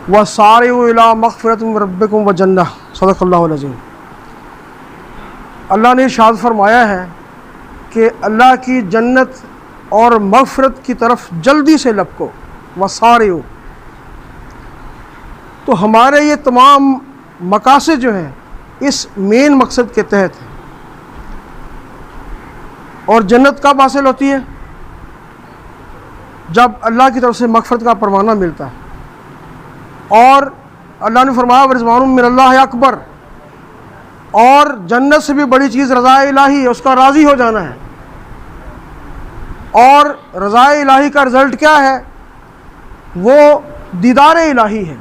وَسَارِعُوا إِلَىٰ مَغْفِرَةٍ مِّن رَّبِّكُمْ وَجَنَّةٍ صدق اللہ العظیم۔ اللہ نے ارشاد فرمایا ہے کہ اللہ کی جنت اور مغفرت کی طرف جلدی سے لپکو، وَسَارِعُوا۔ تو ہمارے یہ تمام مقاصد جو ہیں اس مین مقصد کے تحت ہیں۔ اور جنت کب حاصل ہوتی ہے؟ جب اللہ کی طرف سے مغفرت کا پروانہ ملتا ہے۔ اور اللہ نے فرمایا وَرِضْوَانٌ مِّنَ اللَّهِ اکبر، اور جنت سے بھی بڑی چیز رضا الہی ہے، اس کا راضی ہو جانا ہے۔ اور رضا الہی کا رزلٹ کیا ہے؟ وہ دیدار الہی ہے،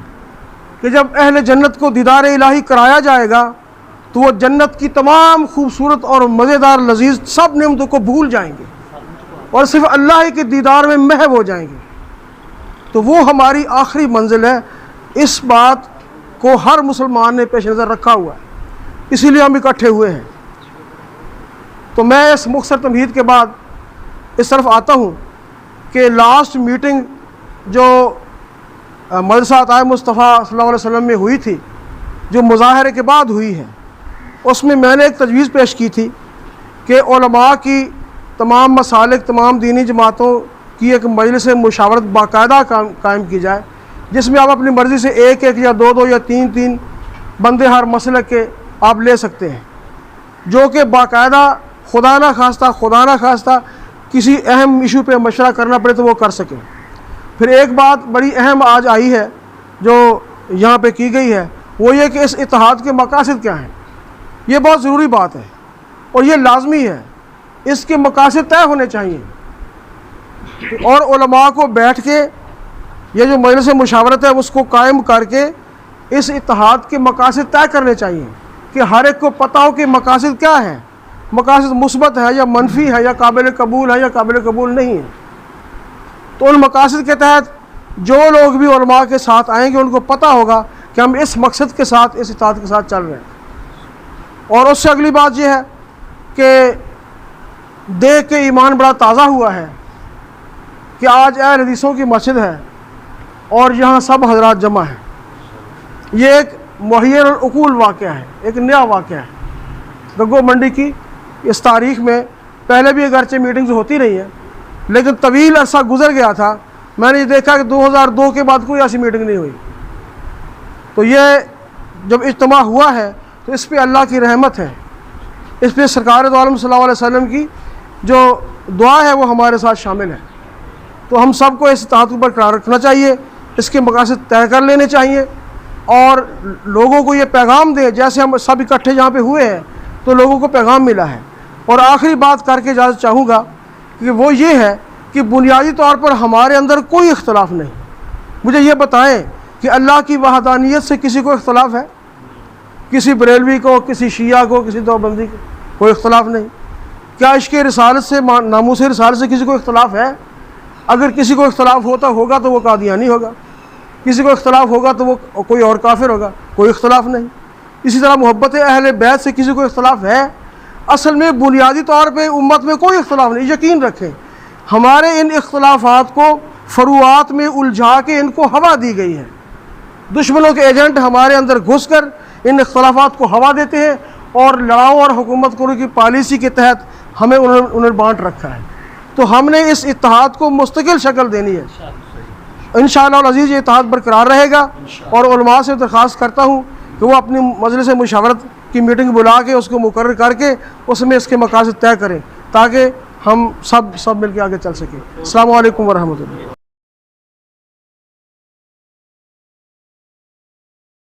کہ جب اہل جنت کو دیدار الہی کرایا جائے گا تو وہ جنت کی تمام خوبصورت اور مزیدار لذیذ سب نعمتوں کو بھول جائیں گے اور صرف اللہ ہی کے دیدار میں محو ہو جائیں گے۔ تو وہ ہماری آخری منزل ہے۔ اس بات کو ہر مسلمان نے پیش نظر رکھا ہوا ہے، اسی لیے ہم اکٹھے ہوئے ہیں۔ تو میں اس مختصر تمہید کے بعد اس طرف آتا ہوں کہ لاسٹ میٹنگ جو مدرسہ عطائے مصطفیٰ صلی اللہ علیہ وسلم میں ہوئی تھی، جو مظاہرے کے بعد ہوئی ہے، اس میں نے ایک تجویز پیش کی تھی کہ علماء کی تمام مسالک، تمام دینی جماعتوں کی ایک مجلس مشاورت باقاعدہ قائم کی جائے، جس میں آپ اپنی مرضی سے ایک یا دو یا تین بندے ہر مسلک کے آپ لے سکتے ہیں، جو کہ باقاعدہ خدا نہ خواستہ کسی اہم ایشو پہ مشورہ کرنا پڑے تو وہ کر سکیں۔ پھر ایک بات بڑی اہم آج آئی ہے جو یہاں پہ کی گئی ہے، وہ یہ کہ اس اتحاد کے مقاصد کیا ہیں۔ یہ بہت ضروری بات ہے اور یہ لازمی ہے، اس کے مقاصد طے ہونے چاہیے، اور علماء کو بیٹھ کے یہ جو مجلس مشاورت ہے اس کو قائم کر کے اس اتحاد کے مقاصد طے کرنے چاہیے کہ ہر ایک کو پتہ ہو کہ مقاصد کیا ہے، مقاصد مثبت ہے یا منفی ہے یا قابل قبول ہے یا قابل قبول نہیں ہے۔ تو ان مقاصد کے تحت جو لوگ بھی علماء کے ساتھ آئیں گے ان کو پتہ ہوگا کہ ہم اس مقصد کے ساتھ، اس اتحاد کے ساتھ چل رہے ہیں۔ اور اس سے اگلی بات یہ ہے کہ دیکھ کے ایمان بڑا تازہ ہوا ہے کہ آج اہل حدیثوں کی مسجد ہے اور یہاں سب حضرات جمع ہیں۔ یہ ایک محیر العقول واقعہ ہے، ایک نیا واقعہ ہے گگو منڈی کی اس تاریخ میں۔ پہلے بھی اگرچہ میٹنگز ہوتی رہی ہیں لیکن طویل عرصہ گزر گیا تھا، میں نے یہ دیکھا کہ 2002 کے بعد کوئی ایسی میٹنگ نہیں ہوئی۔ تو یہ جب اجتماع ہوا ہے تو اس پہ اللہ کی رحمت ہے، اس پہ سرکار دو عالم صلی اللہ علیہ وسلم کی جو دعا ہے وہ ہمارے ساتھ شامل ہے۔ تو ہم سب کو اس اتحاد کو برقرار رکھنا چاہیے، اس کے مقاصد طے کر لینے چاہیے اور لوگوں کو یہ پیغام دیں، جیسے ہم سب اکٹھے یہاں پہ ہوئے ہیں تو لوگوں کو پیغام ملا ہے۔ اور آخری بات کر کے اجازت چاہوں گا کہ وہ یہ ہے کہ بنیادی طور پر ہمارے اندر کوئی اختلاف نہیں۔ مجھے یہ بتائیں کہ اللہ کی وحدانیت سے کسی کو اختلاف ہے؟ کسی بریلوی کو، کسی شیعہ کو، کسی دیوبندی کو کوئی اختلاف نہیں۔ کیا عشق رسالت سے، ناموس رسالت سے کسی کو اختلاف ہے؟ اگر کسی کو اختلاف ہوگا تو وہ قادیانی ہوگا، کسی کو اختلاف ہوگا تو وہ کوئی اور کافر ہوگا، کوئی اختلاف نہیں۔ اسی طرح محبت اہل بیت سے کسی کو اختلاف ہے؟ اصل میں بنیادی طور پہ امت میں کوئی اختلاف نہیں۔ یقین رکھیں ہمارے ان اختلافات کو فروعات میں الجھا کے ان کو ہوا دی گئی ہے۔ دشمنوں کے ایجنٹ ہمارے اندر گھس کر ان اختلافات کو ہوا دیتے ہیں اور لڑاؤ اور حکومت کرو کی پالیسی کے تحت ہمیں انہیں بانٹ رکھا ہے۔ تو ہم نے اس اتحاد کو مستقل شکل دینی ہے۔ انشاءاللہ العزیز یہ اتحاد برقرار رہے گا، اور علماء سے درخواست کرتا ہوں کہ وہ اپنی مجلس مشاورت کی میٹنگ بلا کے اس کو مقرر کر کے اس میں اس کے مقاصد طے کریں تاکہ ہم سب مل کے آگے چل سکیں۔ السلام علیکم ورحمۃ اللہ۔